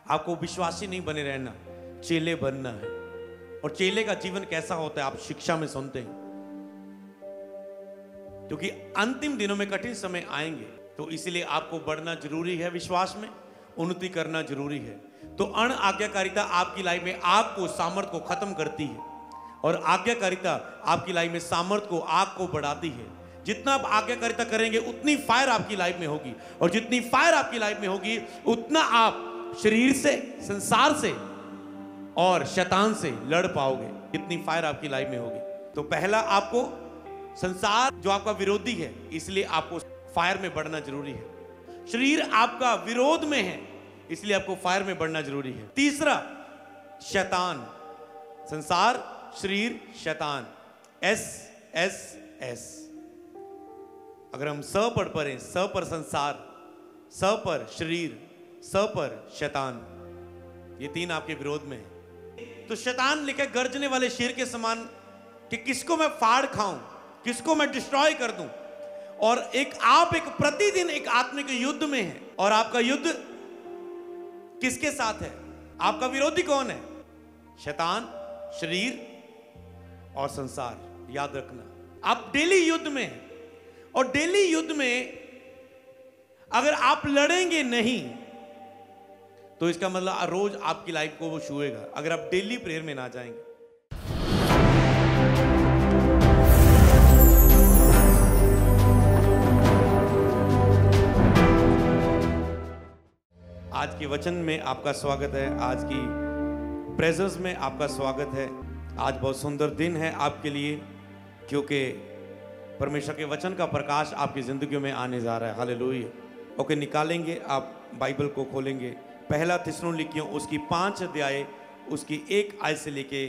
आपको विश्वासी नहीं बने रहना, चेले बनना है। और चेले का जीवन कैसा होता है आप शिक्षा में सुनते हैं, क्योंकि अंतिम दिनों में कठिन समय आएंगे, तो इसलिए आपको बढ़ना जरूरी है, विश्वास में उन्नति करना जरूरी है। तो अण आज्ञाकारिता आपकी लाइफ में आग को, सामर्थ को खत्म करती है, और आज्ञाकारिता आपकी लाइफ में सामर्थ को, आग को बढ़ाती है। जितना आप आज्ञाकारिता करेंगे उतनी फायर आपकी लाइफ में होगी, और जितनी फायर आपकी लाइफ में होगी उतना आप शरीर से, संसार से और शैतान से लड़ पाओगे, जितनी फायर आपकी लाइफ में होगी। तो पहला, आपको संसार जो आपका विरोधी है, इसलिए आपको फायर में बढ़ना जरूरी है। शरीर आपका विरोध में है, इसलिए आपको फायर में बढ़ना जरूरी है। तीसरा, शैतान, संसार, शरीर, शैतान, एस एस एस। अगर हम स पर पढ़ें, स पर संसार, स पर शरीर, स पर शैतान, ये तीन आपके विरोध में है। तो शैतान लिखे गर्जने वाले शेर के समान कि किसको मैं फाड़ खाऊं, किसको मैं डिस्ट्रॉय कर दूं। और आप एक प्रतिदिन एक आत्मिक युद्ध में है, और आपका युद्ध किसके साथ है? आपका विरोधी कौन है? शैतान, शरीर और संसार। याद रखना, आप डेली युद्ध में हैं, और डेली युद्ध में अगर आप लड़ेंगे नहीं तो इसका मतलब रोज आपकी लाइफ को वो छुएगा, अगर आप डेली प्रेयर में ना जाएंगे। आज के वचन में आपका स्वागत है, आज की प्रेजेंस में आपका स्वागत है। आज बहुत सुंदर दिन है आपके लिए, क्योंकि परमेश्वर के वचन का प्रकाश आपकी जिंदगी में आने जा रहा है। हालेलुया। ओके, निकालेंगे, आप बाइबल को खोलेंगे, पहला थिस्सलुनीकियों उसकी 5 अध्याय उसकी 1 आयत से लेके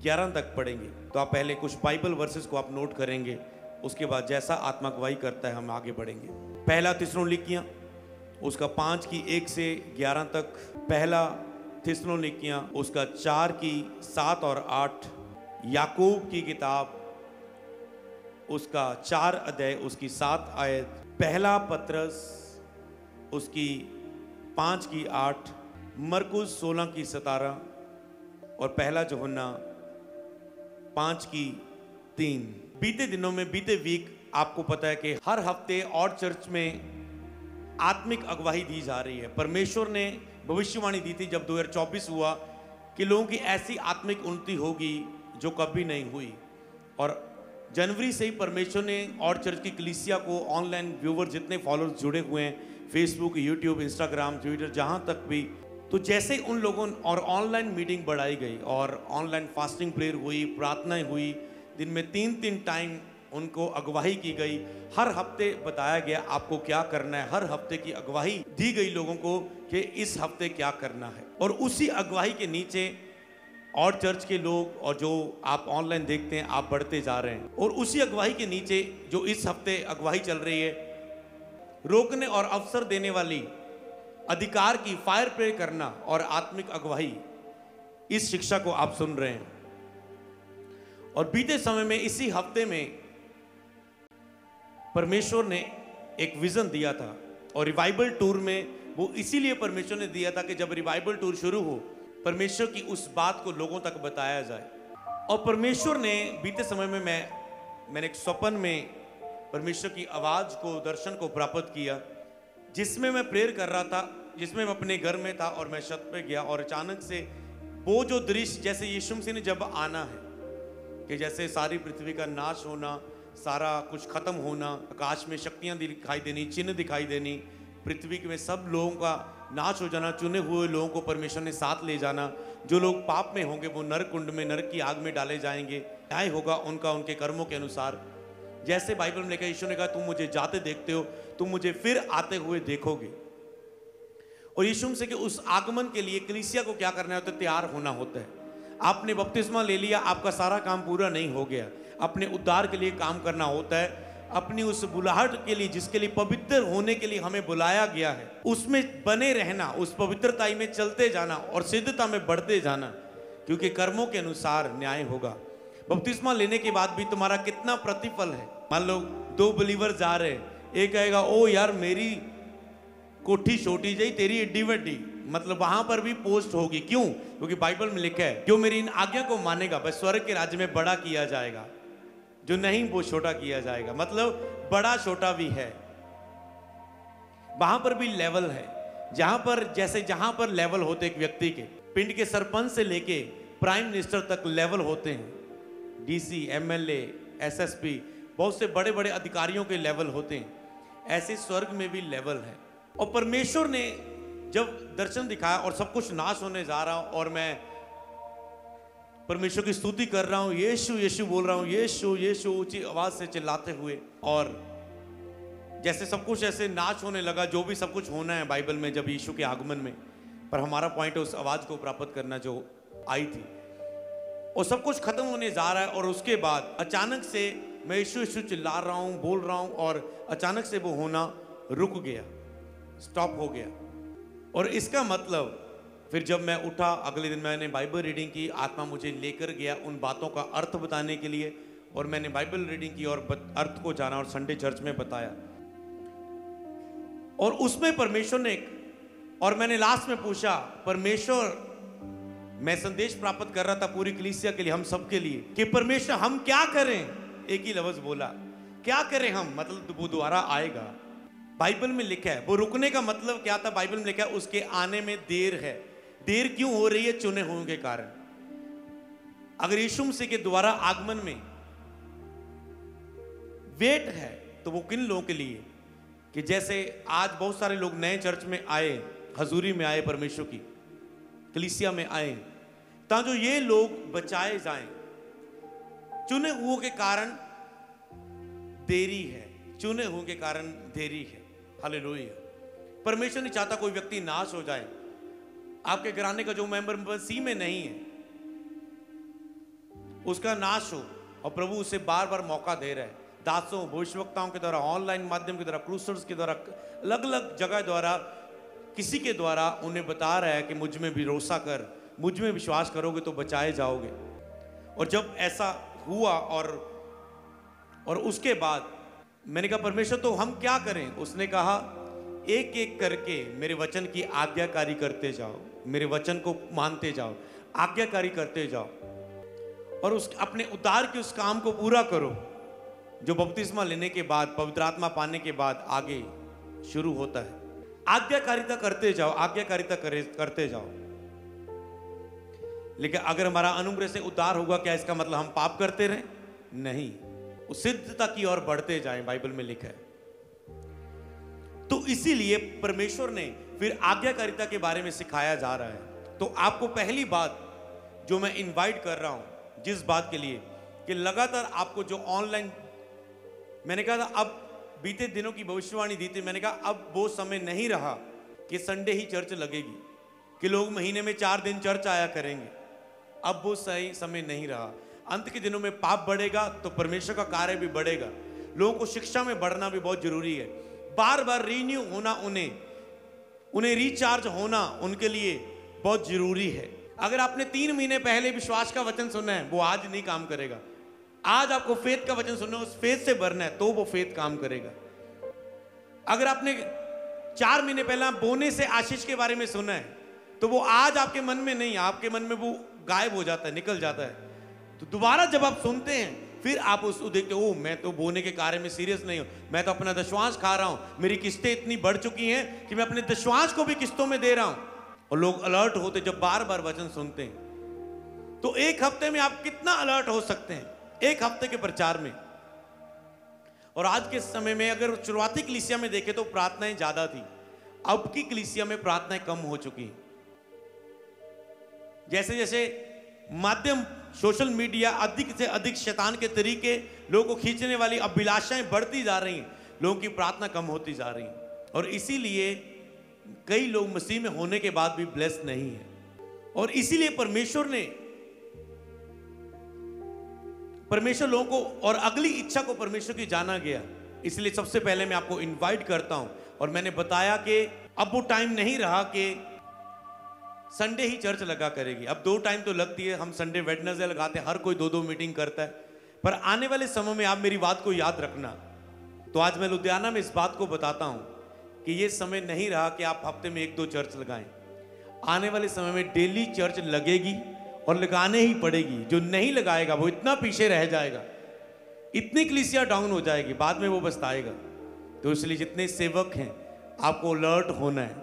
11 तक पढ़ेंगे। तो आप पहले कुछ बाइबल वर्सेस को आप नोट करेंगे, उसके बाद जैसा आत्मा गवाही करता है हम आगे बढ़ेंगे। पहला थिस्सलुनीकियों उसका 5 की 1 से 11 तक, पहला थिस्सलुनीकियों उसका 4 की 7 और 8, याकूब की किताब उसका 4 अध्याय उसकी 7 आयत, पहला पत्रस उसकी 5 की 8, मरकुस 16 की 17 और पहला यूहन्ना 5 की 3। बीते दिनों में, बीते वीक आपको पता है कि हर हफ्ते और चर्च में आत्मिक अगुवाई दी जा रही है। परमेश्वर ने भविष्यवाणी दी थी जब 2024 हुआ कि लोगों की ऐसी आत्मिक उन्नति होगी जो कभी नहीं हुई। और जनवरी से ही परमेश्वर ने और चर्च की कलीसिया को, ऑनलाइन व्यूवर जितने फॉलोअर्स जुड़े हुए हैं, फेसबुक, यूट्यूब, इंस्टाग्राम, ट्विटर, जहां तक भी, तो जैसे उन लोगों और ऑनलाइन मीटिंग बढ़ाई गई और ऑनलाइन फास्टिंग प्रेयर हुई, प्रार्थनाएं हुई, दिन में 3-3 टाइम उनको अगुवाई की गई। हर हफ्ते बताया गया आपको क्या करना है, हर हफ्ते की अगुवाई दी गई लोगों को कि इस हफ्ते क्या करना है। और उसी अगुवाई के नीचे और चर्च के लोग और जो आप ऑनलाइन देखते हैं, आप बढ़ते जा रहे हैं। और उसी अगुवाई के नीचे जो इस हफ्ते अगुवाई चल रही है, रोकने और अवसर देने वाली अधिकार की फायर प्रे करना और आत्मिक अगुवाई, इस शिक्षा को आप सुन रहे हैं। और बीते समय में, इसी हफ्ते में परमेश्वर ने एक विजन दिया था, और रिवाइवल टूर में वो इसीलिए परमेश्वर ने दिया था कि जब रिवाइवल टूर शुरू हो, परमेश्वर की उस बात को लोगों तक बताया जाए। और परमेश्वर ने बीते समय में मैंने एक स्वप्न में परमेश्वर की आवाज को, दर्शन को प्राप्त किया, जिसमें मैं प्रेयर कर रहा था, जिसमें मैं अपने घर में था और मैं छत पे गया, और अचानक से वो जो दृश्य, जैसे यीशु मसीह ने जब आना है, कि जैसे सारी पृथ्वी का नाश होना, सारा कुछ खत्म होना, आकाश में शक्तियां दिखाई देनी, चिन्ह दिखाई देनी, पृथ्वी में सब लोगों का नाश हो जाना, चुने हुए लोगों को परमेश्वर ने साथ ले जाना। जो लोग पाप में होंगे वो नरक कुंड में, नरक की आग में डाले जाएंगे, न्याय होगा उनका उनके कर्मों के अनुसार। जैसे बाइबल में लिखा, यीशु ने कहा तुम मुझे जाते देखते हो, तुम मुझे फिर आते हुए देखोगे। और यीशु मसीह के उस आगमन के लिए कलीसिया को क्या करना होता है? तैयार होना होता है। आपने बपतिस्मा ले लिया, आपका सारा काम पूरा नहीं हो गया, अपने उद्धार के लिए काम करना होता है, अपनी उस बुलाहट के लिए जिसके लिए पवित्र होने के लिए हमें बुलाया गया है, उसमें बने रहना, उस पवित्रता में चलते जाना और सिद्धता में बढ़ते जाना, क्योंकि कर्मों के अनुसार न्याय होगा। बपतिस्मा लेने के बाद भी तुम्हारा कितना प्रतिफल है? मान लो 2 बिलीवर जा रहे हैं, एक कहेगा ओ यार मेरी कोठी छोटी जाई, तेरी एड्डी वड्डी, मतलब वहां पर भी पोस्ट होगी। क्यों? क्योंकि बाइबल में लिखा है जो मेरी इन आज्ञा को मानेगा वह स्वर्ग के राज्य में बड़ा किया जाएगा, जो नहीं वो छोटा किया जाएगा। मतलब बड़ा छोटा भी है, वहां पर भी लेवल है। जहां पर लेवल होते एक व्यक्ति के, पिंड के सरपंच से लेके प्राइम मिनिस्टर तक लेवल होते हैं, डीसी, एमएलए, एसएसपी, बहुत से बड़े बड़े अधिकारियों के लेवल होते हैं, ऐसे स्वर्ग में भी लेवल है। और परमेश्वर ने जब दर्शन दिखाया और सब कुछ नाश होने जा रहा हूं और मैं परमेश्वर की स्तुति कर रहा हूं, यीशु यीशु बोल रहा हूं, यीशु यीशु ऊंची आवाज से चिल्लाते हुए, और जैसे सब कुछ ऐसे नाश होने लगा, जो भी सब कुछ होना है बाइबल में जब यीशु के आगमन में, पर हमारा पॉइंट है उस आवाज को प्राप्त करना जो आई थी, और सब कुछ खत्म होने जा रहा है। और उसके बाद अचानक से मैं यीशु यीशु चिल्ला रहा हूं, बोल रहा हूं, और अचानक से वो होना रुक गया, स्टॉप हो गया। और इसका मतलब फिर जब मैं उठा अगले दिन मैंने बाइबल रीडिंग की, आत्मा मुझे लेकर गया उन बातों का अर्थ बताने के लिए, और मैंने बाइबल रीडिंग की और अर्थ को जाना और संडे चर्च में बताया। और उसमें परमेश्वर ने, और मैंने लास्ट में पूछा परमेश्वर, मैं संदेश प्राप्त कर रहा था पूरी कलीसिया के लिए, हम सब के लिए, कि परमेश्वर हम क्या करें। एक ही लफ्ज बोला, क्या करें हम, मतलब वो दोबारा आएगा। बाइबल में लिखा है, वो रुकने का मतलब क्या था, बाइबल में लिखा है उसके आने में देर है। देर क्यों हो रही है? चुने हुओं के कारण। अगर यीशु मसीह के दोबारा आगमन में वेट है तो वो किन लोगों के लिए, कि जैसे आज बहुत सारे लोग नए चर्च में आए, हजूरी में आए, परमेश्वर की कलीसिया में आए, ताकि ये लोग बचाए जाएं। चुने हुओं के कारण देरी है, चुने हुओं के कारण देरी है। हालेलुया। परमेश्वर नहीं चाहता कोई व्यक्ति नाश हो जाए। आपके घराने का जो मेंबर मसीह में नहीं है उसका नाश हो, और प्रभु उसे बार बार मौका दे रहा है, दासों, भविष्यवक्ताओं के द्वारा, ऑनलाइन माध्यम के द्वारा, क्रूसर्स के द्वारा, अलग अलग जगह द्वारा, किसी के द्वारा उन्हें बता रहा है कि मुझ में भरोसा कर, मुझ में विश्वास करोगे तो बचाए जाओगे। और जब ऐसा हुआ और उसके बाद मैंने कहा परमेश्वर तो हम क्या करें? उसने कहा एक एक करके मेरे वचन की आज्ञाकारी करते जाओ, मेरे वचन को मानते जाओ, आज्ञाकारी करते जाओ, और उस अपने उद्धार के उस काम को पूरा करो जो बपतिस्मा लेने के बाद, पवित्र आत्मा पाने के बाद आगे शुरू होता है। आज्ञाकारिता करते जाओ, आज्ञाकारिता करते जाओ। लेकिन अगर हमारा अनुग्रह से उद्धार होगा, क्या इसका मतलब हम पाप करते रहें? नहीं, उस सिद्धता की ओर बढ़ते जाएं, बाइबल में लिखा है। तो इसीलिए परमेश्वर ने फिर आज्ञाकारिता के बारे में सिखाया जा रहा है। तो आपको पहली बात जो मैं इनवाइट कर रहा हूं, जिस बात के लिए कि लगातार आपको जो ऑनलाइन, मैंने कहा था अब बीते दिनों की भविष्यवाणी दी थी, मैंने कहा अब वो समय नहीं रहा कि संडे ही चर्च लगेगी, कि लोग महीने में 4 दिन चर्च आया करेंगे। अब वो सही समय नहीं रहा। अंत के दिनों में पाप बढ़ेगा तो परमेश्वर का कार्य भी बढ़ेगा। लोगों को शिक्षा में बढ़ना भी बहुत जरूरी है। बार बार रीन्यू होना, उन्हें रिचार्ज होना उनके लिए बहुत जरूरी है। अगर आपने 3 महीने पहले विश्वास का वचन सुना है, वो आज नहीं काम करेगा। आज आपको फेथ का वचन सुनना है, उस फेथ से भरना है, तो वो फेथ काम करेगा। अगर आपने 4 महीने पहले बोने से आशीष के बारे में सुना है, तो वो आज आपके मन में नहीं, आपके मन में वो गायब हो जाता है, निकल जाता है। तो दोबारा जब आप सुनते हैं, फिर आप उसको देखते हो, मैं तो बोने के कार्य में सीरियस नहीं हूं, मैं तो अपना दशवांश खा रहा हूं, मेरी किस्तें इतनी बढ़ चुकी हैं कि मैं अपने दशवांश को भी किस्तों में दे रहा हूं। और लोग अलर्ट होते जब बार बार वचन सुनते हैं। तो एक हफ्ते में आप कितना अलर्ट हो सकते हैं, एक हफ्ते के प्रचार में। और आज के समय में अगर शुरुआती कलीसिया में देखें तो प्रार्थनाएं ज्यादा थी, अब की कलीसिया में प्रार्थनाएं कम हो चुकी हैं। जैसे जैसे माध्यम सोशल मीडिया, अधिक से अधिक शैतान के तरीके, लोगों को खींचने वाली अभिलाषाएं बढ़ती जा रही हैं, लोगों की प्रार्थना कम होती जा रही है। और इसीलिए कई लोग मसीह में होने के बाद भी ब्लेस्ड नहीं है। और इसीलिए परमेश्वर लोगों को और अगली इच्छा को परमेश्वर की जाना गया। इसलिए सबसे पहले मैं आपको इनवाइट करता हूं, और मैंने बताया कि अब वो टाइम नहीं रहा कि संडे ही चर्च लगा करेगी। अब 2 टाइम तो लगती है, हम संडे वेडनेसडे लगाते हैं, हर कोई 2-2 मीटिंग करता है। पर आने वाले समय में आप मेरी बात को याद रखना। तो आज मैं लुधियाना में इस बात को बताता हूं कि ये समय नहीं रहा कि आप हफ्ते में 1-2 चर्च लगाएं। आने वाले समय में डेली चर्च लगेगी और लगाने ही पड़ेगी। जो नहीं लगाएगा वो इतना पीछे रह जाएगा, इतनी कलीसिया डाउन हो जाएगी, बाद में वो पछताएगा। तो इसलिए जितने सेवक हैं आपको अलर्ट होना है,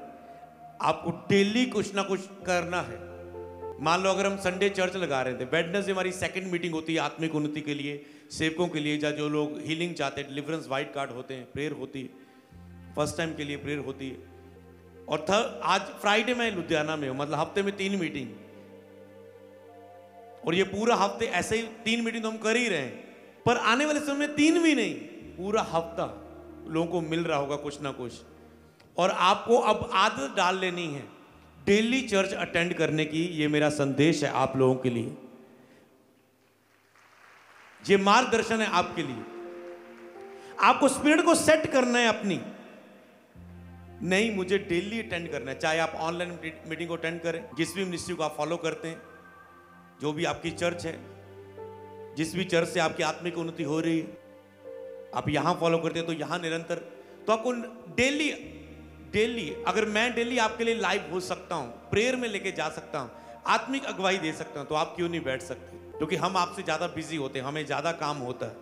आपको डेली कुछ ना कुछ करना है। मान लो अगर हम संडे चर्च लगा रहे थे, वेडनेसडे हमारी सेकंड मीटिंग होती है आत्मिक उन्नति के लिए, सेवकों के लिए, या जो लोग हीलिंग चाहते हैं, डिलीवरेंस वाइट कार्ड होते हैं, प्रेयर होती है, फर्स्ट टाइम के लिए प्रेयर होती है। और आज फ्राइडे में लुधियाना में हूं, मतलब हफ्ते में 3 मीटिंग, और ये पूरा हफ्ते ऐसे ही 3 मीटिंग तो हम कर ही रहे हैं, पर आने वाले समय में 3 भी नहीं, पूरा हफ्ता लोगों को मिल रहा होगा कुछ ना कुछ। और आपको अब आदत डाल लेनी है डेली चर्च अटेंड करने की। ये मेरा संदेश है आप लोगों के लिए, ये मार्गदर्शन है आपके लिए। आपको स्पिरिट को सेट करना है अपनी, नहीं मुझे डेली अटेंड करना है। चाहे आप ऑनलाइन मीटिंग को अटेंड करें, जिस भी मिनिस्ट्री को आप फॉलो करते हैं, जो भी आपकी चर्च है, जिस भी चर्च से आपकी आत्मिक उन्नति हो रही है, आप यहां फॉलो करते हैं तो यहां निरंतर, तो आपको डेली अगर मैं डेली आपके लिए लाइव हो सकता हूं, प्रेयर में लेके जा सकता हूं, आत्मिक अगुवाई दे सकता हूं, तो आप क्यों नहीं बैठ सकते? क्योंकि हम आपसे ज्यादा बिजी होते हैं, हमें ज्यादा काम होता है।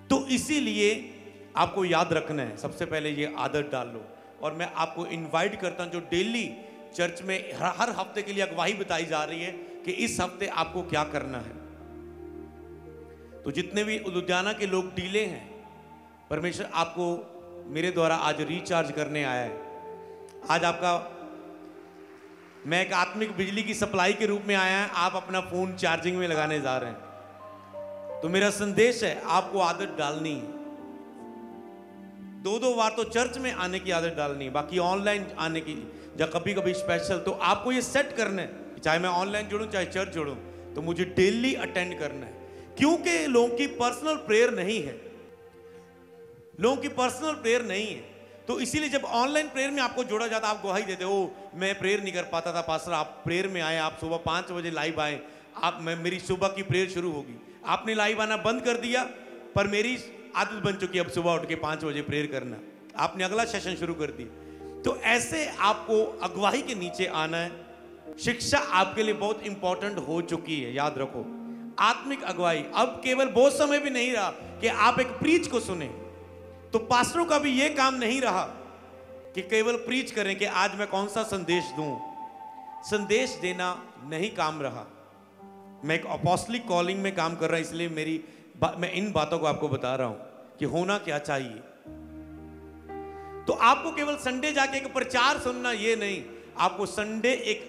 तो इसीलिए आपको याद रखना है, सबसे पहले ये आदत डाल लो। और मैं आपको इनवाइट करता हूं, जो डेली चर्च में हर हफ्ते के लिए अगुवाई बताई जा रही है कि इस हफ्ते आपको क्या करना है। तो जितने भी लुधियाना के लोग डीले हैं, परमेश्वर आपको मेरे द्वारा आज रिचार्ज करने आया है। आज आपका, मैं एक आत्मिक बिजली की सप्लाई के रूप में आया है, आप अपना फोन चार्जिंग में लगाने जा रहे हैं। तो मेरा संदेश है आपको आदत डालनी है, 2-2 बार तो चर्च में आने की आदत डालनी है, बाकी ऑनलाइन आने की या कभी कभी स्पेशल। तो आपको ये सेट करना है, चाहे मैं ऑनलाइन जुड़ूं चाहे चर्च जुड़ूं, तो मुझे डेली अटेंड करना है। क्योंकि लोगों की पर्सनल प्रेयर नहीं है, लोगों की पर्सनल प्रेयर नहीं है। तो इसीलिए जब ऑनलाइन प्रेयर में आपको जोड़ा जाता, आप गवाही देते हो, मैं प्रेयर नहीं कर पाता था पास्टर, आप प्रेयर में आए, आप सुबह 5 बजे लाइव आए, मेरी सुबह की प्रेयर शुरू होगी। आपने लाइव आना बंद कर दिया, पर मेरी आदत बन चुकी है अब सुबह उठ के 5 बजे प्रेयर करना, आपने अगला सेशन शुरू कर दिया। तो ऐसे आपको अगुवाई के नीचे आना है। शिक्षा आपके लिए बहुत इंपॉर्टेंट हो चुकी है, याद रखो। आत्मिक अगुवाई अब केवल बहुत समय भी नहीं रहा कि आप एक प्रीच को सुने। तो पास्टरों का भी ये काम नहीं रहा कि केवल प्रीच करें कि आज मैं कौन सा संदेश दूं। संदेश देना नहीं काम रहा। मैं एक अपोस्टलिक कॉलिंग में काम कर रहा हूं, इसलिए मैं इन बातों को आपको बता रहा हूं कि होना क्या चाहिए। तो आपको केवल संडे जाके एक प्रचार सुनना ये नहीं, आपको संडे एक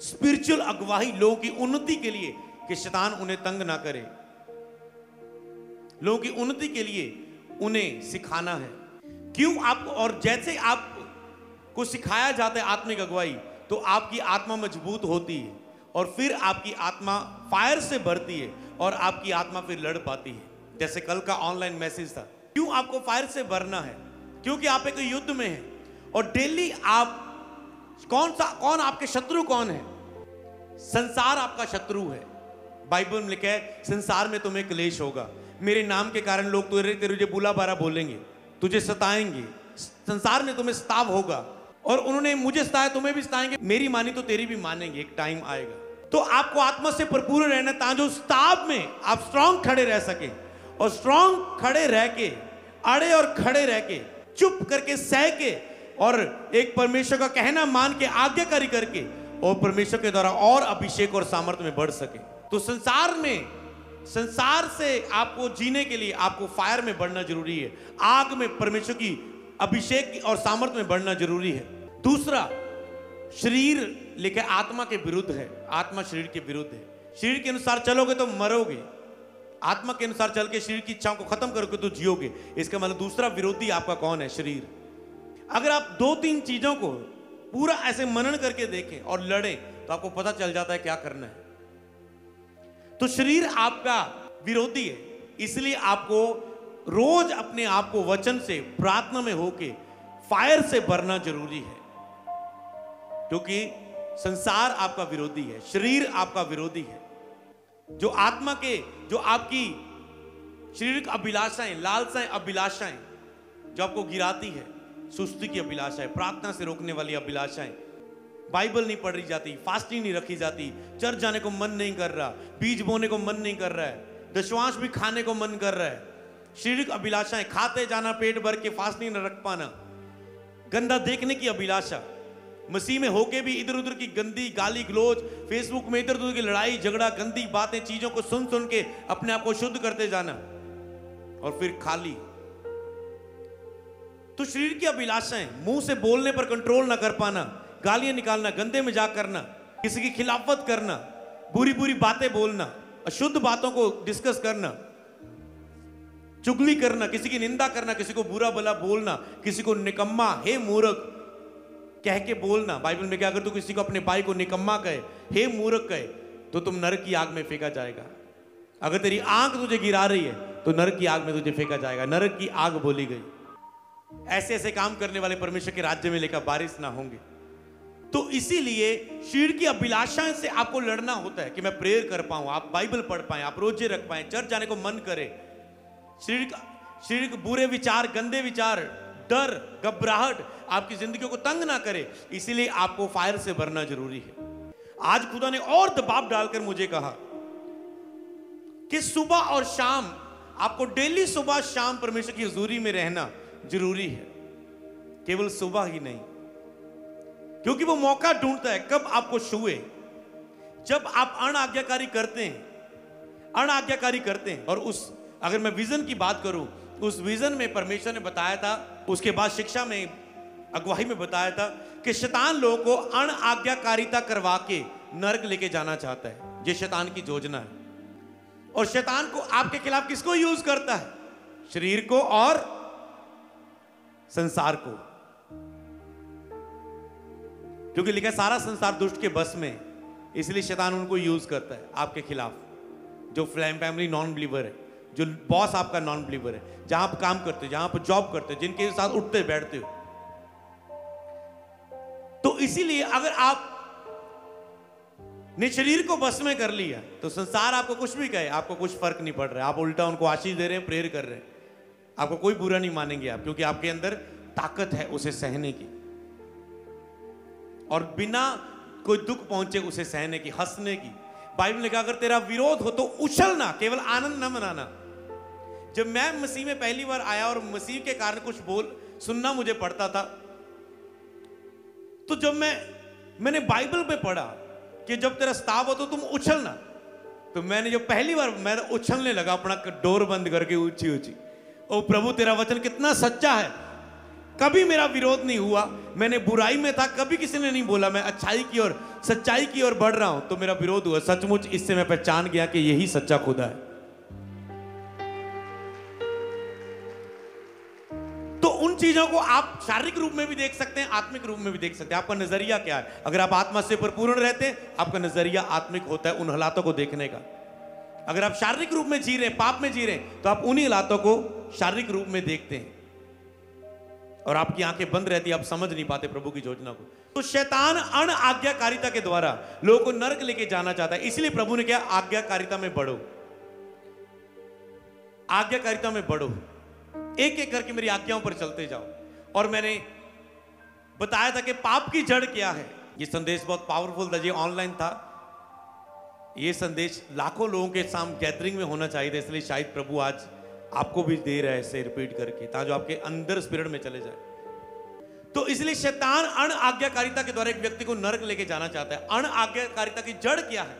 स्पिरिचुअल अगुवाई, लोगों की उन्नति के लिए, कि शैतान उन्हें तंग ना करे, लोगों की उन्नति के लिए उन्हें सिखाना है। क्यों आपको, और जैसे आपको सिखाया जाता है आत्मिक अगुवाई, तो आपकी आत्मा मजबूत होती है और फिर आपकी आत्मा फायर से भरती है और आपकी आत्मा फिर लड़ पाती है। जैसे कल का ऑनलाइन मैसेज था। क्यों आपको फायर से भरना है? क्योंकि आप एक युद्ध में हैं और डेली आप कौन आपके शत्रु कौन है? संसार आपका शत्रु है। बाइबल में लिखा है संसार में तुम्हें क्लेश होगा, मेरे नाम के कारण लोग तुझे बुला बारा बोलेंगे, तुझे सताएंगे, संसार में तुम्हें सताव होगा, और उन्होंने मुझे सताया तुम्हें भी सताएंगे, मेरी मानी तो तेरी भी मानेंगे, एक टाइम आएगा। तो आपको आत्मा से भरपूर रहना, ताकि उस सताव में आप स्ट्रांग खड़े रह सके, और स्ट्रांग खड़े रह के, अड़े और खड़े रह के, चुप करके, सह के, और एक परमेश्वर का कहना मान के, आज्ञाकारी करके, और परमेश्वर के द्वारा और अभिषेक और सामर्थ्य में बढ़ सके। तो संसार से आपको जीने के लिए आपको फायर में बढ़ना जरूरी है, आग में परमेश्वर की अभिषेक और सामर्थ्य में बढ़ना जरूरी है। दूसरा, शरीर लेके आत्मा के विरुद्ध है, आत्मा शरीर के विरुद्ध है। शरीर के अनुसार चलोगे तो मरोगे, आत्मा के अनुसार चल के शरीर की इच्छाओं को खत्म करोगे तो जियोगे। इसका मतलब दूसरा विरोधी आपका कौन है? शरीर। अगर आप 2-3 चीजों को पूरा ऐसे मनन करके देखें और लड़ें, तो आपको पता चल जाता है क्या करना है। तो शरीर आपका विरोधी है, इसलिए आपको रोज अपने आप को वचन से, प्रार्थना में होके फायर से भरना जरूरी है, क्योंकि संसार आपका विरोधी है, शरीर आपका विरोधी है। जो आत्मा के, जो आपकी शारीरिक अभिलाषाएं, लालसाएं, अभिलाषाएं जो आपको गिराती है, सुस्ती की अभिलाषाएं, प्रार्थना से रोकने वाली अभिलाषाएं, बाइबल नहीं पढ़ी जाती, फास्टिंग नहीं रखी जाती, चर्च जाने को मन नहीं कर रहा, बीज बोने को मन नहीं कर रहा है, दशवांश भी खाने को मन कर रहा है, शारीरिक अभिलाषाएं, खाते जाना पेट भर के, फास्टिंग न रख पाना, गंदा देखने की अभिलाषा, मसीह में होके भी इधर उधर की गंदी गाली गलोच, फेसबुक में इधर उधर की लड़ाई झगड़ा, गंदी बातें, चीजों को सुन सुन के अपने आप को शुद्ध करते जाना, और फिर खाली। तो शरीर की अभिलाषाएं, मुंह से बोलने पर कंट्रोल ना कर पाना, गालियां निकालना, गंदे मजाक करना, किसी की खिलाफत करना, बुरी बुरी बातें बोलना, अशुद्ध बातों को डिस्कस करना, चुगली करना, किसी की निंदा करना, किसी को बुरा भला बोलना, किसी को निकम्मा, हे मूर्ख कह के बोलना। बाइबल में क्या, अगर तू किसी को अपने भाई को निकम्मा कहे, हे मूर्ख कहे, तो तुम नरक की आग में फेंका जाएगा। अगर तेरी आंख तुझे गिरा रही है तो नरक की आग में तुझे फेंका जाएगा। नरक की आग बोली गई। ऐसे ऐसे काम करने वाले परमेश्वर के राज्य में लेकर बारिश ना होंगे। तो इसीलिए शरीर की अभिलाषाएं से आपको लड़ना होता है कि मैं प्रेयर कर पाऊं, आप बाइबल पढ़ पाएं, आप रोजे रख पाएं, चर्च जाने को मन करे। शरीर के बुरे विचार, गंदे विचार, डर, घबराहट आपकी जिंदगी को तंग ना करे, इसीलिए आपको फायर से भरना जरूरी है। आज खुदा ने और दबाव डालकर मुझे कहा कि सुबह और शाम आपको डेली सुबह शाम परमेश्वर की हुजूरी में रहना जरूरी है, केवल सुबह ही नहीं, क्योंकि वो मौका ढूंढता है कब आपको छुए। जब आप अनाज्ञाकारी करते हैं और उस, अगर मैं विजन की बात करूं, उस विजन में परमेश्वर ने बताया था, उसके बाद शिक्षा में, अगुवाई में बताया था कि शैतान लोगों को अनाज्ञाकारिता करवा के नरक लेके जाना चाहता है। ये शैतान की योजना है। और शैतान को आपके खिलाफ किसको यूज करता है? शरीर को और संसार को, क्योंकि लिखा है सारा संसार दुष्ट के बस में, इसलिए शैतान उनको यूज करता है आपके खिलाफ। जो फैमिली नॉन बिलीवर है, जो बॉस आपका नॉन बिलीवर है, जहां आप काम करते हो, जहां आप जॉब करते हो, जिनके साथ उठते बैठते हो। तो इसीलिए अगर आप ने शरीर को बस में कर लिया तो संसार आपको कुछ भी कहे, आपको कुछ फर्क नहीं पड़ रहा है। आप उल्टा उनको आशीष दे रहे हैं, प्रेयर कर रहे हैं, आपको कोई बुरा नहीं मानेंगे आप, क्योंकि आपके अंदर ताकत है उसे सहने की, और बिना कोई दुख पहुंचे उसे सहने की, हंसने की। बाइबल ने कहा अगर तेरा विरोध हो तो उछलना, केवल आनंद न मनाना। जब मैं मसीह में पहली बार आया और मसीह के कारण कुछ सुनना मुझे पड़ता था, तो जब मैंने बाइबल में पढ़ा कि जब तेरा स्ताव हो तो तुम उछलना, तो मैंने जब पहली बार मैं उछलने लगा, अपना डोर बंद करके ऊंची ऊंची, ओ प्रभु तेरा वचन कितना सच्चा है। कभी मेरा विरोध नहीं हुआ, मैंने बुराई में था, कभी किसी ने नहीं बोला, मैं अच्छाई की ओर, सच्चाई की ओर बढ़ रहा हूं, तो मेरा विरोध हुआ। सचमुच इससे मैं पहचान गया कि यही सच्चा खुदा है। तो उन चीजों को आप शारीरिक रूप में भी देख सकते हैं, आत्मिक रूप में भी देख सकते हैं। आपका नजरिया क्या है? अगर आप आत्मा से परिपूर्ण रहते हैं, आपका नजरिया आत्मिक होता है उन हालातों को देखने का। अगर आप शारीरिक रूप में जी रहे हैं, पाप में जी रहे हैं, तो आप उन्हीं हालातों को शारीरिक रूप में देखते हैं और आपकी आंखें बंद रहती है, आप समझ नहीं पाते प्रभु की योजना को। तो शैतान अनाज्ञाकारिता के द्वारा लोगों को नरक लेके जाना चाहता है। इसलिए प्रभु ने कहा आज्ञाकारिता में बढ़ो, आज्ञाकारिता में बढ़ो, एक एक करके मेरी आज्ञाओं पर चलते जाओ। और मैंने बताया था कि पाप की जड़ क्या है। ये संदेश बहुत पावरफुल था, ये ऑनलाइन था, ये संदेश लाखों लोगों के सामने गैदरिंग में होना चाहिए था, इसलिए शायद प्रभु आज आपको भी दे रहा है इसे रिपीट करके, ताकि जो आपके अंदर स्पिरिट में चले जाए। तो इसलिए शैतान अनाज्ञाकारिता के द्वारा एक व्यक्ति को नरक लेके जाना चाहता है। अनाज्ञाकारिता की जड़ क्या है?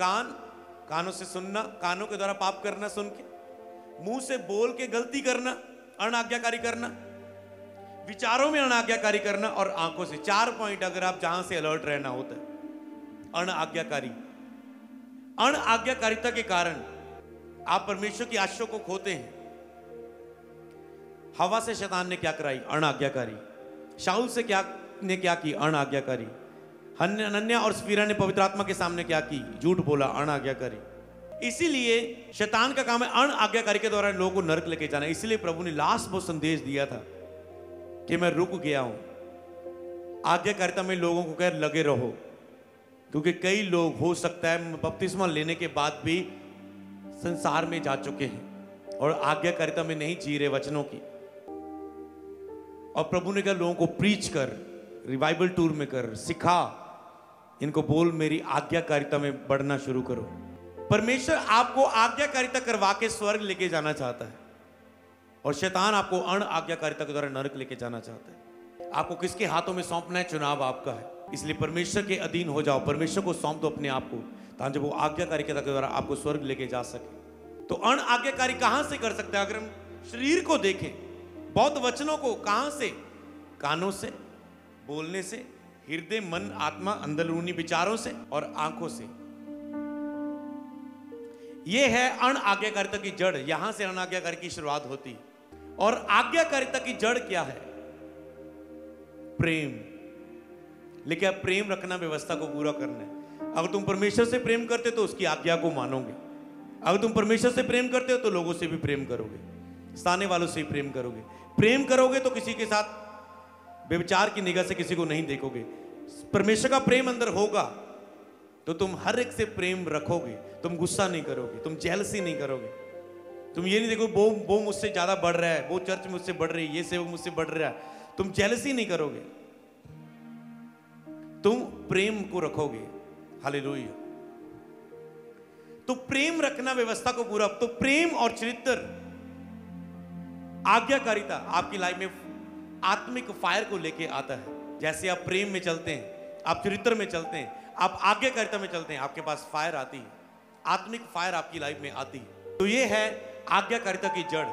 कानों से सुनना, कानों के द्वारा पाप करना, सुन के, मुंह से बोल के गलती करना, अनाज्ञाकारी करना, विचारों में अनाज्ञाकारी करना, और आंखों से। 4 पॉइंट अगर आप जहां से अलर्ट रहना होता है। अनाज्ञाकारी, अनाज्ञाकारिता के कारण आप परमेश्वर की आशीषों को खोते हैं। हवा से शैतान ने क्या कराई? अनाज्ञाकारी। शाऊल से क्या की? अनाज्ञाकारी। हनन्याह और सफीरा ने पवित्र आत्मा के सामने क्या की? झूठ बोला, अनाज्ञाकारी। इसीलिए शैतान का काम है अनाज्ञाकारी के द्वारा लोगों को नरक लेके जाना। इसलिए प्रभु ने लास्ट वो संदेश दिया था कि मैं रुक गया हूं। आज्ञाकारिता में लोगों को कह लगे रहो, क्योंकि कई लोग हो सकता है बपतिस्मा लेने के बाद भी संसार में जा चुके हैं और आज्ञाकारिता में नहीं जी रहे वचनों की। और प्रभु ने कहा लोगों को प्रीच कर, रिवाइवल टूर में कर, सिखा इनको, बोल मेरी आज्ञाकारिता में बढ़ना शुरू करो। परमेश्वर आपको आज्ञाकारिता करवा के स्वर्ग लेके जाना चाहता है और शैतान आपको अण आज्ञाकारिता के द्वारा नरक लेके जाना चाहता है। आपको किसके हाथों में सौंपना है, चुनाव आपका है। इसलिए परमेश्वर के अधीन हो जाओ, परमेश्वर को सौंप दो अपने आप को, ताकि वो आज्ञाकारिता के द्वारा आपको स्वर्ग लेके जा सके। तो अण आज्ञाकारी कहां से कर सकते हैं? अगर हम शरीर को देखें, बौद्ध वचनों को, कहां से? कानों से, बोलने से, हृदय, मन, आत्मा, अंदरूनी विचारों से और आंखों से। यह है अण आज्ञाकारिता की जड़। यहां से अण आज्ञाकारी की शुरुआत होती है। और आज्ञाकारिता की जड़ क्या है? प्रेम। लेकिन अब प्रेम रखना व्यवस्था को पूरा करना है। अगर तुम परमेश्वर से प्रेम करते तो उसकी आज्ञा को मानोगे। अगर तुम परमेश्वर से प्रेम करते हो तो लोगों से भी प्रेम करोगे, सामने वालों से भी प्रेम करोगे। प्रेम करोगे तो किसी के साथ व्यभिचार की निगाह से किसी को नहीं देखोगे। परमेश्वर का प्रेम अंदर होगा तो तुम हर एक से प्रेम रखोगे, तुम गुस्सा नहीं करोगे, तुम जेलसी नहीं करोगे। तुम ये नहीं देखो वो मुझसे ज्यादा बढ़ रहा है, वो चर्च मुझसे बढ़ रही है, ये सेवक मुझसे बढ़ रहा है। तुम जेलसी नहीं करोगे, तुम प्रेम को रखोगे। हालेलुया। तो प्रेम रखना व्यवस्था को पूरा। तो प्रेम और चरित्र, आज्ञाकारिता आपकी लाइफ में आत्मिक फायर को लेके आता है। जैसे आप प्रेम में चलते हैं, आप चरित्र में चलते हैं, आप आज्ञाकारिता में चलते हैं, आपके पास फायर आती है, आत्मिक फायर आपकी लाइफ में आती है। तो ये है आज्ञाकारिता की जड़।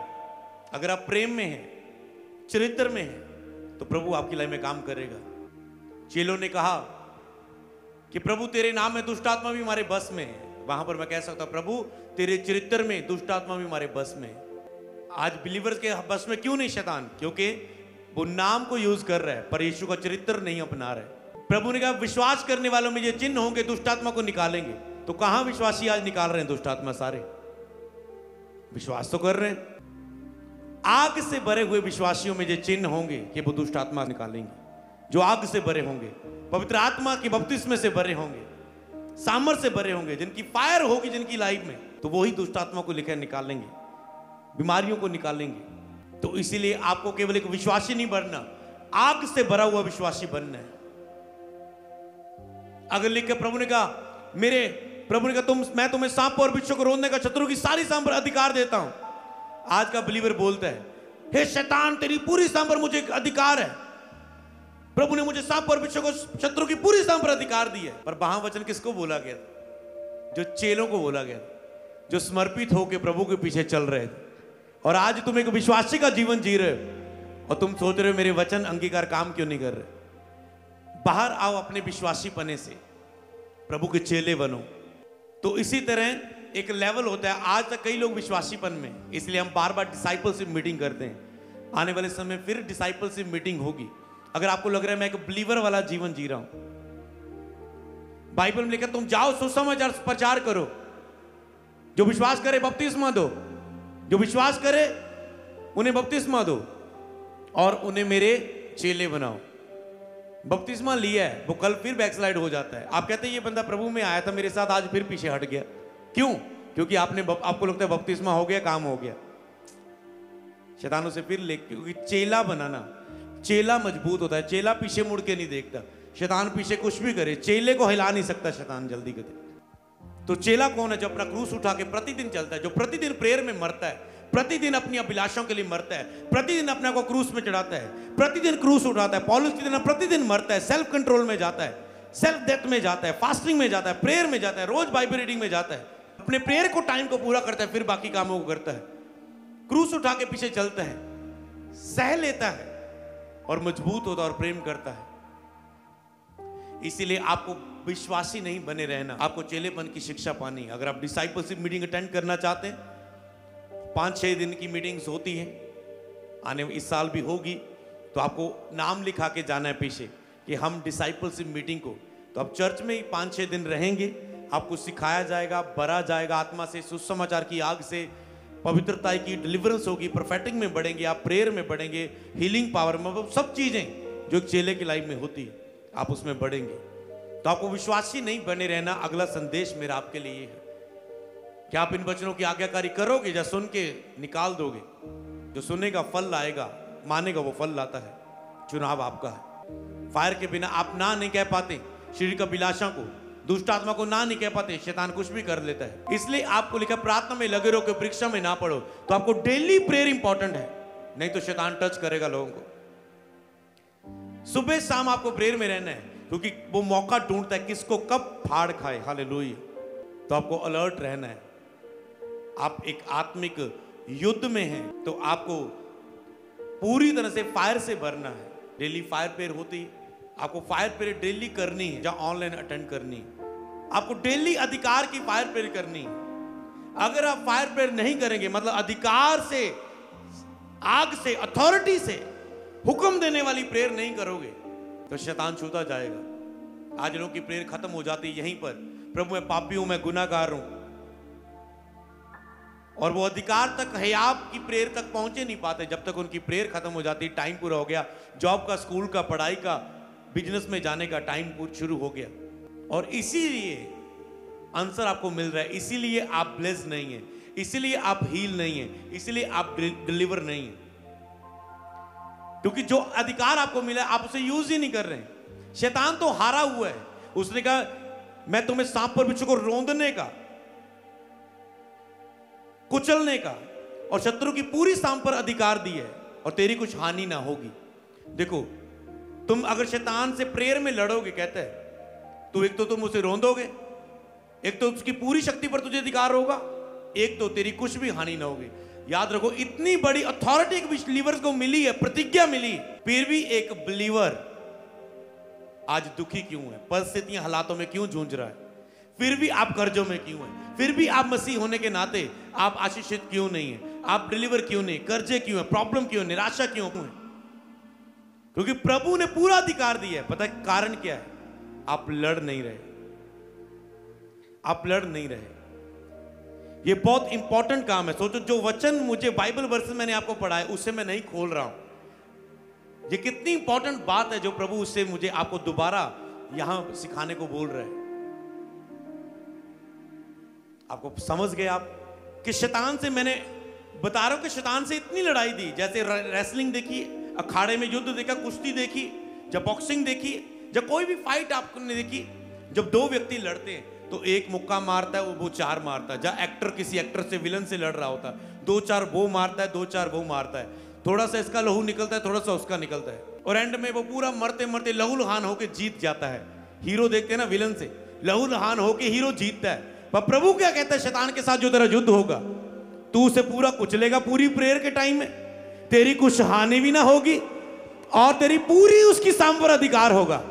अगर आप प्रेम में हैं, चरित्र में हैं, तो प्रभु आपकी लाइफ में काम करेगा। चेलों ने कहा कि प्रभु तेरे नाम में दुष्ट आत्मा भी हमारे बस में है। वहां पर मैं कह सकता हूं, प्रभु तेरे चरित्र में दुष्ट आत्मा भी हमारे बस में है। आज बिलीवर्स के बस में क्यों नहीं शैतान? क्योंकि वो नाम को यूज कर रहा है पर यीशु का चरित्र नहीं अपना रहा है। प्रभु ने कहा विश्वास करने वालों में ये चिन्ह होंगे, दुष्ट आत्मा को निकालेंगे। तो कहां विश्वासी आज निकाल रहे हैं दुष्ट आत्मा? सारे विश्वास तो कर रहे हैं। आग से भरे हुए विश्वासियों में ये चिन्ह होंगे कि वो दुष्ट आत्मा निकालेंगे, जो आग से भरे होंगे, पवित्र आत्मा की बपतिस्मे से भरे होंगे, सामर्थ से भरे होंगे, जिनकी फायर होगी जिनकी लाइफ में, तो वही दुष्ट आत्मा को लेकर निकालेंगे, बीमारियों को निकालेंगे। तो इसीलिए आपको केवल एक विश्वासी नहीं बनना, आग से भरा हुआ विश्वासी बनना है। अगर लिखकर प्रभु ने कहा मैं तुम्हें सांप और बिच्छू को रोकने का, शत्रु की सारी सांप पर अधिकार देता हूं। आज का बिलीवर बोलता है, हे शैतान तेरी पूरी सांप पर मुझे अधिकार है। प्रभु ने मुझे सांप और बिच्छू को, शत्रु की पूरी सांप पर अधिकार दी है। पर वहां वचन किसको बोला गया था? जो चेलों को बोला गया था, जो समर्पित होकर प्रभु के पीछे चल रहे थे। और आज तुम एक विश्वासी का जीवन जी रहे हो और तुम सोच रहे हो मेरे वचन अंगीकार काम क्यों नहीं कर रहे। बाहर आओ अपने विश्वासी पने से, प्रभु के चेले बनो। तो इसी तरह एक लेवल होता है। आज तक कई लोग विश्वासीपन में, इसलिए हम बार बार डिसाइपलशिप मीटिंग करते हैं। आने वाले समय फिर डिसाइपलशिप मीटिंग होगी। अगर आपको लग रहा है मैं एक बिलीवर वाला जीवन जी रहा हूं, बाइबल में लिखा तुम जाओ सुसमाचार प्रचार करो, जो विश्वास करे बपतिस्मा दो, जो विश्वास करे उन्हें बपतिस्मा दो और उन्हें मेरे चेले बनाओ। बपतिस्मा लिया है, वो कल फिर बैकस्लाइड हो जाता है। आप कहते हैं ये बंदा प्रभु में आया था मेरे साथ, आज फिर पीछे हट गया। क्यों? क्योंकि आपको लगता है बपतिस्मा हो गया, काम हो गया। शैतानों से फिर ले, क्योंकि चेला बनाना, चेला मजबूत होता है, चेला पीछे मुड़ के नहीं देखता। शैतान पीछे कुछ भी करे, चेले को हिला नहीं सकता शैतान जल्दी करके। तो चेला कौन है? जो अपना क्रूस उठा के प्रतिदिन चलता है, जो प्रतिदिन प्रेयर में मरता है, प्रतिदिन अपनी अभिलाषाओं के लिए मरता है, प्रतिदिन अपने को क्रूस में चढ़ाता है, प्रतिदिन क्रूस उठाता है। पौलुस की तरह प्रतिदिन मरता है, सेल्फ कंट्रोल में जाता है, सेल्फ डेथ में जाता है, फास्टिंग में जाता है, प्रेयर में जाता है, रोज बाइबल रीडिंग में जाता है, अपने प्रेयर को टाइम को पूरा करता है, फिर बाकी कामों को करता है। क्रूस उठा के पीछे चलता है, सह लेता है और मजबूत होता है और प्रेम करता है। इसीलिए आपको विश्वासी नहीं बने रहना, आपको चेलेपन की शिक्षा पानी। अगर आप डिसाइपलशिप मीटिंग अटेंड करना चाहते हैं, 5-6 दिन की मीटिंग्स होती है, आने इस साल भी होगी, तो आपको नाम लिखा के जाना है पीछे कि हम डिसाइपलशिप मीटिंग को। तो आप चर्च में ही 5-6 दिन रहेंगे, आपको सिखाया जाएगा, भरा जाएगा आत्मा से, सुसमाचार की आग से, पवित्रता की डिलीवरेंस होगी, प्रोफेटिक में बढ़ेंगे, आप प्रेयर में बढ़ेंगे, हीलिंग पावर में, सब चीजें जो एक चेले की लाइफ में होती है आप उसमें बढ़ेंगे। तो आपको विश्वासी नहीं बने रहना। अगला संदेश मेरा आपके लिए है कि आप इन वचनों की आज्ञाकारी करोगे या सुन के निकाल दोगे। जो सुनेगा फल लाएगा, मानेगा वो फल लाता है। चुनाव आपका है। फायर के बिना आप ना नहीं कह पाते, शरीर का अभिलाषा को, दुष्ट आत्मा को ना नहीं कह पाते, शैतान कुछ भी कर लेता है। इसलिए आपको लिखा प्रार्थना में लगे रहो कि परीक्षा में ना पढ़ो। तो आपको डेली प्रेयर इंपॉर्टेंट है, नहीं तो शैतान टच करेगा लोगों को। सुबह शाम आपको प्रेयर में रहना है, क्योंकि वो मौका ढूंढता है किसको कब फाड़ खाए। हालेलुया। तो आपको अलर्ट रहना है। आप एक आत्मिक युद्ध में हैं, तो आपको पूरी तरह से फायर से भरना है। डेली फायर प्रेयर होती है, आपको फायर प्रेयर डेली करनी है, जहां ऑनलाइन अटेंड करनी है। आपको डेली अधिकार की फायर प्रेयर करनी है। अगर आप फायर प्रेयर नहीं करेंगे, मतलब अधिकार से, आग से, अथॉरिटी से हुक्म देने वाली प्रेयर नहीं करोगे, तो शैतान छूता जाएगा। आज लोगों की प्रेयर खत्म हो जाती है यहीं पर, प्रभु मैं पापी हूं, मैं गुनाहगार हूं, और वो अधिकार तक, हयाब की प्रेयर तक पहुंचे नहीं पाते जब तक उनकी प्रेयर खत्म हो जाती। टाइम पूरा हो गया, जॉब का, स्कूल का, पढ़ाई का, बिजनेस में जाने का टाइम शुरू हो गया, और इसीलिए आंसर आपको मिल रहा है। इसीलिए आप ब्लेस नहीं है, इसीलिए आप हील नहीं है, इसीलिए आप डिलीवर नहीं है, क्योंकि जो अधिकार आपको मिला है आप उसे यूज ही नहीं कर रहे हैं। शैतान तो हारा हुआ है। उसने कहा मैं तुम्हें सांप पर बिच्छू को रौंदने का, कुचलने का, और शत्रु की पूरी सांप पर अधिकार दी है, और तेरी कुछ हानि ना होगी। देखो, तुम अगर शैतान से प्रेयर में लड़ोगे, कहते हैं, तो एक तो तुम उसे रौंदोगे, एक तो उसकी पूरी शक्ति पर तुझे अधिकार होगा, एक तो तेरी कुछ भी हानि ना होगी। याद रखो, इतनी बड़ी अथॉरिटी एक बिलीवर्स को मिली है, प्रतिज्ञा मिली, फिर भी एक बिलीवर आज दुखी क्यों है? परिस्थितियां, हालातों में क्यों जूझ रहा है? फिर भी आप कर्जों में क्यों हैं? फिर भी आप मसीह होने के नाते आप आशीषित क्यों नहीं है? आप डिलीवर क्यों नहीं? कर्जे क्यों है? प्रॉब्लम क्यों है? निराशा क्यों है? क्योंकि प्रभु ने पूरा अधिकार दिया है। पता है कारण क्या है? आप लड़ नहीं रहे, आप लड़ नहीं रहे। ये बहुत इंपॉर्टेंट काम है। सोचो, जो वचन मुझे बाइबल वर्स मैंने आपको पढ़ा है, उससे मैं नहीं खोल रहा हूं। ये कितनी इंपॉर्टेंट बात है जो प्रभु उससे मुझे आपको दोबारा यहां सिखाने को बोल रहे हैं। आपको समझ गए आप कि शैतान से, मैंने बता रहा हूं कि शैतान से इतनी लड़ाई दी। जैसे रेसलिंग देखी, अखाड़े में युद्ध देखा, कुश्ती देखी, जब बॉक्सिंग देखी, जब कोई भी फाइट आपने देखी, जब दो व्यक्ति लड़ते हैं तो एक मुक्का मारता है, वो चार मारता है। जहाँ एक्टर किसी एक्टर से, विलन से लड़ रहा होता है, दो चार वो मारता है, दो चार वो मारता है, थोड़ा सा इसका लहू निकलता है, थोड़ा सा उसका निकलता है, और एंड में वो पूरा मरते मरते लहूलुहान होकर जीत जाता है। हीरो देखते हैं ना, विलन से लहूलुहान होकर हीरो जीतता है। पर प्रभु क्या कहता है? शैतान के साथ जो तेरा युद्ध होगा, तू उसे पूरा कुचलेगा। पूरी प्रेयर के टाइम में तेरी कुछ हानि भी ना होगी, और तेरी पूरी उसकी सांप पर अधिकार होगा।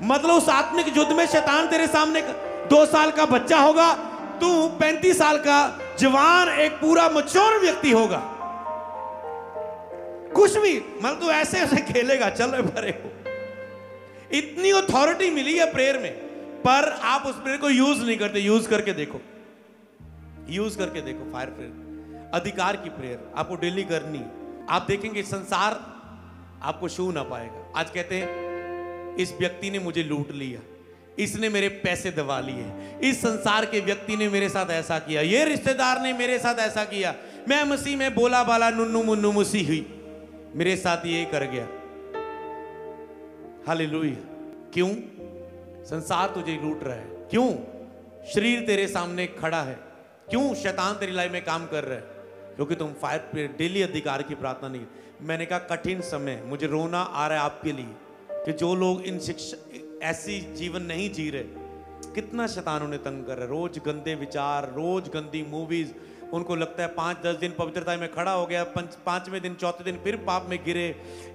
मतलब उस आत्मिक युद्ध में शैतान तेरे सामने 2 साल का बच्चा होगा, तू 35 साल का जवान, एक पूरा मैच्योर व्यक्ति होगा। कुछ भी, मतलब तू ऐसे ऐसे खेलेगा, चल रहे भरे हो। इतनी अथॉरिटी मिली है प्रेयर में, पर आप उस प्रेयर को यूज नहीं करते। यूज करके देखो, यूज करके देखो। फायर प्रेयर, अधिकार की प्रेयर आपको डेली करनी। आप देखेंगे संसार आपको छू ना पाएगा। आज कहते हैं इस व्यक्ति ने मुझे लूट लिया, इसने मेरे पैसे दबा लिए, इस संसार के व्यक्ति ने मेरे साथ ऐसा किया, ये रिश्तेदार ने मेरे साथ ऐसा किया, मैं मसीह में बोला बाला नुन्नू मुन्नू मुसी हुई, मेरे साथ ये कर गया। हालेलुया। क्यों? संसार तुझे लूट रहा है। क्यों? शरीर तेरे सामने खड़ा है। क्यों? शैतान तेरी लाइफ में काम कर रहा है, क्योंकि तुम फायर पे डेली अधिकार की प्रार्थना नहीं। मैंने कहा कठिन समय, मुझे रोना आ रहा है आपके लिए कि जो लोग इन शिक्षा, ऐसी जीवन नहीं जी रहे, कितना शैतान उन्हें तंग कर रहा है। रोज गंदे विचार, रोज गंदी मूवीज। उनको लगता है 5-10 दिन पवित्रता में खड़ा हो गया, 5वें दिन, 4थे दिन फिर पाप में गिरे।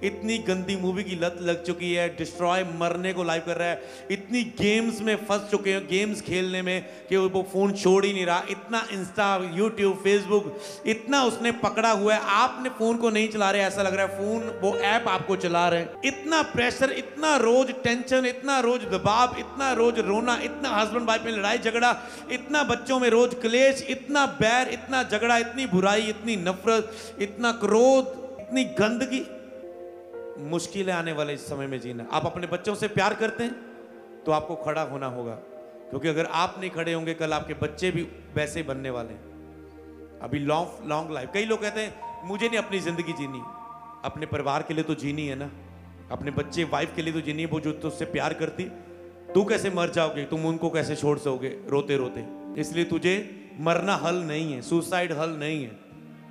इतनी गंदी मूवी की लत लग चुकी है, डिस्ट्रॉय, मरने को लाइव कर रहा है। इतनी गेम्स में फंस चुके हैं, गेम्स खेलने में, कि वो फोन छोड़ ही नहीं रहा। इतना इंस्टा, यूट्यूब, फेसबुक, इतना उसने पकड़ा हुआ है। आपने फोन को नहीं चला रहे, ऐसा लग रहा है फोन, वो ऐप आपको चला रहे हैं। इतना प्रेशर, इतना रोज टेंशन, इतना रोज दबाव, इतना रोज रोना, इतना हस्बैंड वाइफ में लड़ाई झगड़ा, इतना बच्चों में रोज क्लेश, इतना बैर, इतना झगड़ा, इतनी बुराई, इतनी नफरत, इतना क्रोध, इतनी गंदगी। मुश्किलें आने वाले इस समय में जीना। आप अपने बच्चों से प्यार करते हैं तो आपको खड़ा होना होगा, क्योंकि अगर आप नहीं खड़े होंगे कल आपके बच्चे भी वैसे बनने वाले हैं। अभी लॉन्ग लाइफ, कई लोग कहते हैं मुझे नहीं अपनी जिंदगी जीनी, अपने परिवार के लिए तो जीनी है ना। अपने बच्चे वाइफ के लिए तो जिन्हें वो जो तुझसे प्यार करती, तू कैसे मर जाओगे, तुम उनको कैसे छोड़ सकोगे रोते रोते। इसलिए तुझे मरना हल नहीं है, सुसाइड हल नहीं है।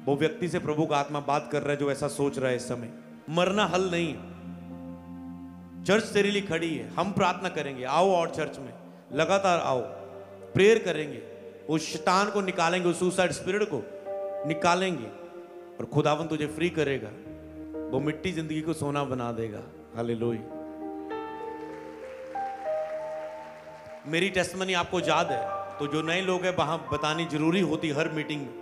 वो व्यक्ति से प्रभु का आत्मा बात कर रहा है जो ऐसा सोच रहा है इस समय। मरना हल नहीं है। चर्च तेरे लिए खड़ी है, हम प्रार्थना करेंगे, आओ और चर्च में लगातार आओ, प्रेयर करेंगे, उस शैतान को निकालेंगे, उस सुसाइड स्पिरिट को निकालेंगे और खुदावन तुझे फ्री करेगा। वो मिट्टी जिंदगी को सोना बना देगा। हालेलुया। मेरी टेस्टमनी आपको याद है, तो जो नए लोग हैं वहां बतानी जरूरी होती हर मीटिंग में।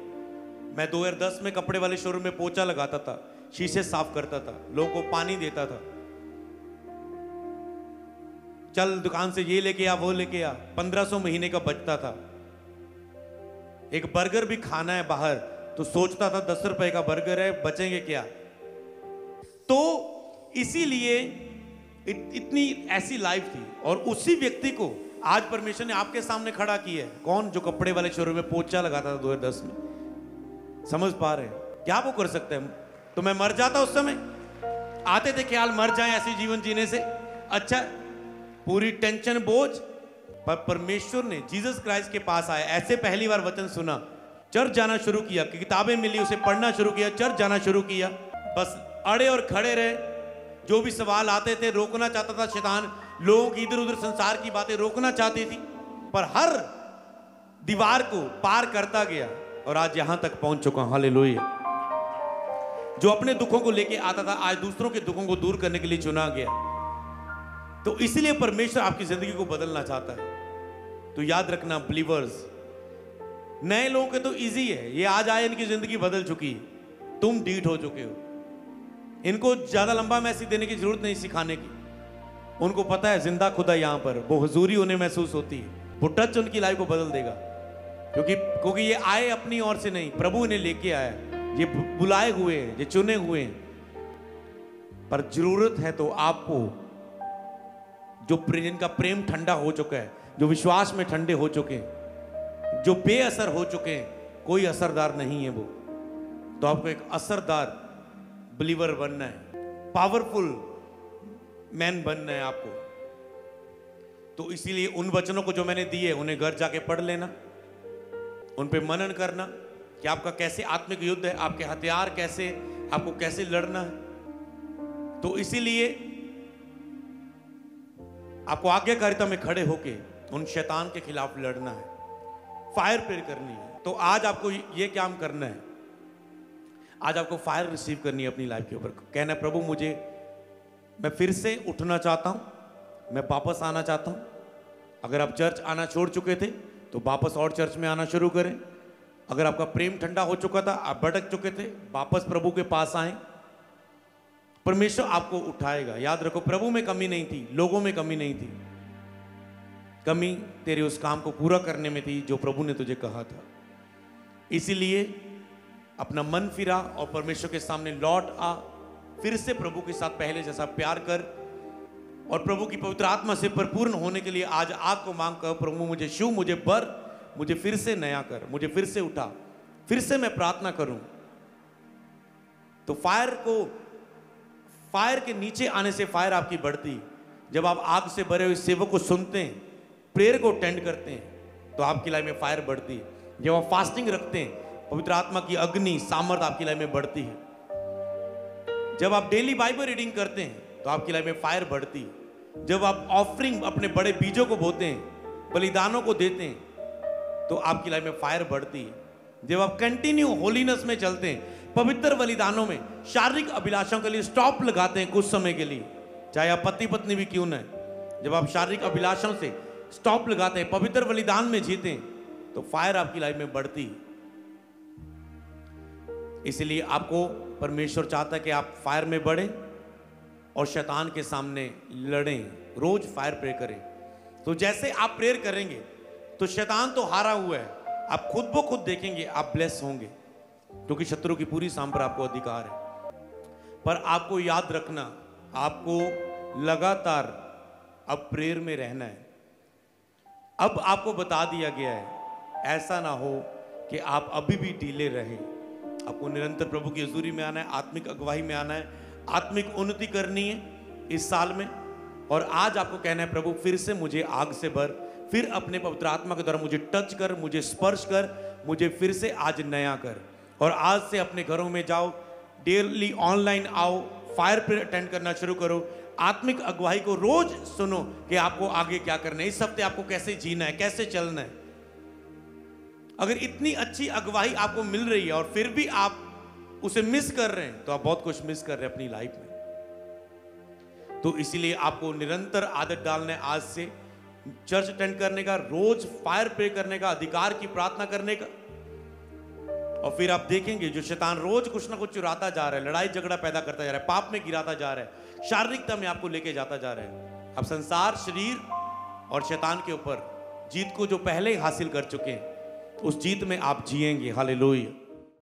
मैं 2010 में कपड़े वाले शोरूम में पोछा लगाता था, शीशे साफ करता था, लोगों को पानी देता था। चल दुकान से ये लेके आ, वो लेके आ, 1500 महीने का बचता था। एक बर्गर भी खाना है बाहर तो सोचता था 10 रुपए का बर्गर है, बचेंगे क्या। तो इसीलिए इतनी ऐसी लाइफ थी। और उसी व्यक्ति को आज परमेश्वर ने आपके सामने खड़ा किया है। कौन? जो कपड़े वाले शोरूम में पोछा लगाता था 2010 में। समझ पा रहे हैं क्या वो कर सकते हैं? तो मैं मर जाता उस समय, आते थे ख्याल मर जाए ऐसे जीवन जीने से अच्छा, पूरी टेंशन बोझ। पर परमेश्वर ने जीसस क्राइस्ट के पास आया, ऐसे पहली बार वचन सुना, चर्च जाना शुरू किया, किताबें मिली, उसे पढ़ना शुरू किया, चर्च जाना शुरू किया। बस अड़े और खड़े रहे। जो भी सवाल आते थे रोकना चाहता था शैतान, लोगों की इधर उधर संसार की बातें रोकना चाहती थी, पर हर दीवार को पार करता गया और आज यहां तक पहुंच चुका हूं। हालेलुया। जो अपने दुखों को लेके आता था आज दूसरों के दुखों को दूर करने के लिए चुना गया। तो इसलिए परमेश्वर आपकी जिंदगी को बदलना चाहता है। तो याद रखना बिलीवर्स, नए लोगों के तो इजी है, ये आज आए इनकी जिंदगी बदल चुकी है, तुम डीट हो चुके हो। इनको ज्यादा लंबा मैसेज देने की जरूरत नहीं सिखाने की, उनको पता है जिंदा खुदा यहां पर, वो हुजूरी उन्हें महसूस होती है, वो टच उनकी लाइफ को बदल देगा। क्योंकि ये आए अपनी ओर से नहीं, प्रभु इन्हें लेके आया, ये बुलाए हुए हैं, ये चुने हुए हैं। पर जरूरत है तो आपको, जो जिनका प्रेम ठंडा हो चुका है, जो विश्वास में ठंडे हो चुके हैं, जो बेअसर हो चुके हैं, कोई असरदार नहीं है वो, तो आपको एक असरदार बिलीवर बनना है, पावरफुल मैन बनना है आपको। तो इसीलिए उन वचनों को जो मैंने दिए उन्हें घर जाके पढ़ लेना, उन पे मनन करना कि आपका कैसे आत्मिक युद्ध है, आपके हथियार कैसे, आपको कैसे लड़ना है। तो इसीलिए आपको आज्ञाकारिता में खड़े होके उन शैतान के खिलाफ लड़ना है, फायर प्रेयर करनी है। तो आज आपको ये काम करना है, आज आपको फायर रिसीव करनी है अपनी लाइफ के ऊपर। कहना है प्रभु मुझे, मैं फिर से उठना चाहता हूं, मैं वापस आना चाहता हूं। अगर आप चर्च आना छोड़ चुके थे तो वापस और चर्च में आना शुरू करें। अगर आपका प्रेम ठंडा हो चुका था, आप भटक चुके थे, वापस प्रभु के पास आए, परमेश्वर आपको उठाएगा। याद रखो प्रभु में कमी नहीं थी, लोगों में कमी नहीं थी, कमी तेरे उस काम को पूरा करने में थी जो प्रभु ने तुझे कहा था। इसीलिए अपना मन फिरा और परमेश्वर के सामने लौट आ, फिर से प्रभु के साथ पहले जैसा प्यार कर और प्रभु की पवित्र आत्मा से परिपूर्ण होने के लिए आज आग को मांग कर, प्रभु मुझे छू, मुझे भर, मुझे फिर से नया कर, मुझे फिर से उठा, फिर से मैं प्रार्थना करूं। तो फायर के नीचे आने से फायर आपकी बढ़ती। जब आप आग से भरे हुए सेवक को सुनते हैं, प्रेयर को अटेंड करते हैं, तो आपकी लाइफ में फायर बढ़ती है। जब आप फास्टिंग रखते हैं, पवित्र आत्मा की अग्नि सामर्थ आपकी लाइफ में बढ़ती है। जब आप डेली बाइबल रीडिंग करते हैं तो आपकी लाइफ में फायर बढ़ती है। जब आप ऑफरिंग अपने बड़े बीजों को बोते हैं, बलिदानों को देते हैं, तो आपकी लाइफ में फायर बढ़ती है। जब आप कंटिन्यू होलीनेस में चलते हैं, पवित्र बलिदानों में शारीरिक अभिलाषाओं के लिए स्टॉप लगाते हैं कुछ समय के लिए, चाहे आप पति पत्नी भी क्यों न, जब आप शारीरिक अभिलाषाओं से स्टॉप लगाते हैं, पवित्र बलिदान में जीते हैं, तो फायर आपकी लाइफ में बढ़ती है। इसलिए आपको परमेश्वर चाहता है कि आप फायर में बढ़े और शैतान के सामने लड़ें, रोज फायर प्रे करें। तो जैसे आप प्रेयर करेंगे तो शैतान तो हारा हुआ है, आप खुद ब खुद देखेंगे आप ब्लेस होंगे, क्योंकि शत्रु की पूरी साम पर आपको अधिकार है। पर आपको याद रखना, आपको लगातार अब प्रेयर में रहना है। अब आपको बता दिया गया है, ऐसा ना हो कि आप अभी भी ढीले रहें। आपको निरंतर प्रभु की हजूरी में आना है, आत्मिक अगुवाई में आना है, आत्मिक उन्नति करनी है। इस साल में। और आज आपको कहना है प्रभु फिर से मुझे आग से भर, फिर अपने पवित्र आत्मा के द्वारा मुझे टच कर, मुझे स्पर्श कर, मुझे फिर से आज नया कर। और आज से अपने घरों में जाओ, डेली ऑनलाइन आओ, फायर प्रेयर अटेंड करना शुरू करो, आत्मिक अगुवाई को रोज सुनो कि आपको आगे क्या करना है, इस हफ्ते आपको कैसे जीना है, कैसे चलना है। अगर इतनी अच्छी अगुवाई आपको मिल रही है और फिर भी आप उसे मिस कर रहे हैं, तो आप बहुत कुछ मिस कर रहे हैं अपनी लाइफ में। तो इसीलिए आपको निरंतर आदत डालना है आज से चर्च अटेंड करने का, रोज फायर प्रे करने का, अधिकार की प्रार्थना करने का। और फिर आप देखेंगे जो शैतान रोज कुछ ना कुछ चुराता जा रहा है, लड़ाई झगड़ा पैदा करता जा रहा है, पाप में गिराता जा रहा है, शारीरिकता में आपको लेके जाता जा रहा है। अब संसार, शरीर और शैतान के ऊपर जीत को जो पहले हासिल कर चुके हैं, उस जीत में आप जिएंगे। हालेलुया।